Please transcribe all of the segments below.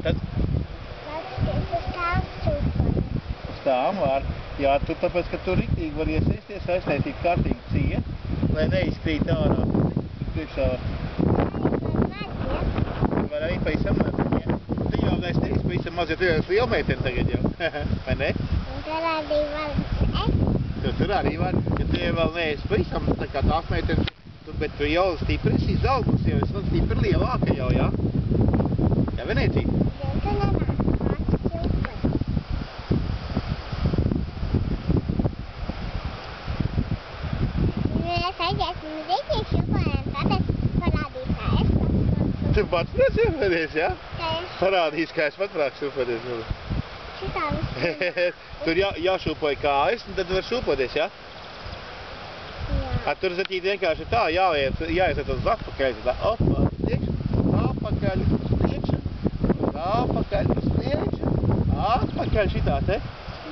tad? Uz tām šūpoju. Uz tām var. Jā, tu tāpēc, ka tu riktīgi var iesaisties, aiztaisīt kārtīgi ciet, lai neizkrīt ārā. Priekšā var arī pavisam maziņi. Tu jau neizteici pavisam maz, jo tu jau esi liela meitene tagad jau. Vai ne? Un tur arī var Tur arī var, ja tu jau vēl neesi pavisam tā kā tās meitenes, bet tu jau stipri esi izaugusi, jau esi stipri lielāka jau, jā? Jā, Venēcija? Jo tu nemāk šūpoju. Mēs aiziesim uz rītī šūpojam, tad es parādīšu, kā es šūpoju. Tu pats šūpoties, jā? Kā es Parādīsi, kā es pats varētu šūpoties. šitā Tur jāšūpoja kājas, un tad var šūpoties, jā? Jā. Tur zaķīt vienkārši tā jāiet uz atpakaļ, tā opa, priekšu, apakaļ, uz priekšu, apakaļ, uz priekšu, atpakaļ šitā te.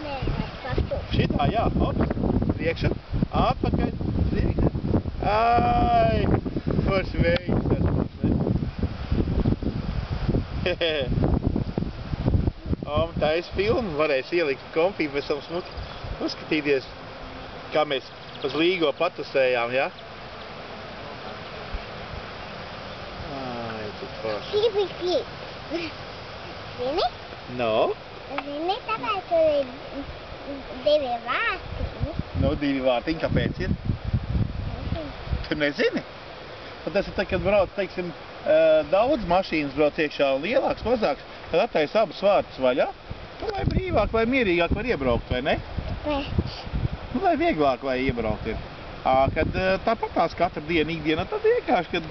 Nē, pašu. Šitā, jā, ops, priekšu, atpakaļ, priekšu. Ai, forši veids tas mums, ne? Tā es filmu varēs ielikt kompī, pēc tam smuki uzskatīties, kā mēs uz Līgo patusējām, jā? Ai, tu forši. Pīpī. Zini? No? Zini, tāpēc tur ir 2 vārtiņi. No, 2 vārtiņi, kāpēc ir? Tu nezini? Un tas ir tā, kad brauc, teiksim, daudz mašīnas brauc iekšā, lielāks, mazāks, tad attaisa abas vārtus vaļā. Nu, lai brīvāk, vai mierīgāk var iebraukt, vai ne? Pēc. Nu, lai vieglāk, lai iebraukt ir. Kad tāpatās katru dienu, ikdienā, tad vienkārši, kad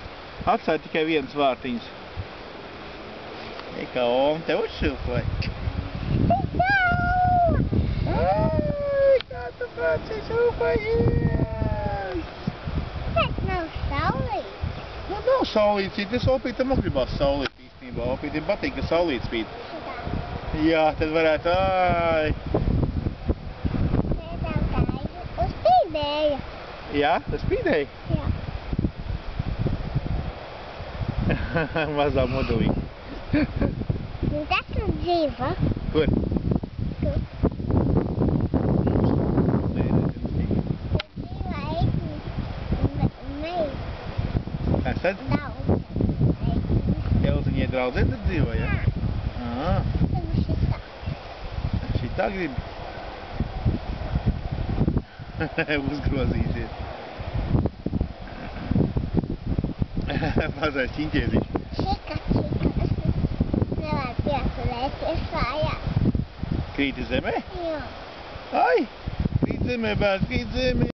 atstāja tikai viens vārtiņas. Kā Oma te uzšūpoja. Ai, kā tu pats šūpojies? Tas nav saulīt. Nu, nav saulīt spīd, es Opītam gribās saulīt īstenībā. Opītam patīk, ka saulīt spīd. Šitā. Jā, tad varētu, ai. Uz spīdēja. Jā, tas spīdēja? Jā. Mazā modelī. Un tas ir dzīva. Kur? Tur. Nē, nezinu. Dzīva eiķi. Kas tad? Daudz. Elziņai draudzē tad dzīvo, jā? Tad šitā. Šitā grib? Uzgrozīsies. Mazais čiņķēziņš. Čika. Nevar pieturēties vājā. Krīti zemē? Jā. Ai! Krīt zemē, bērns, krīt zemē!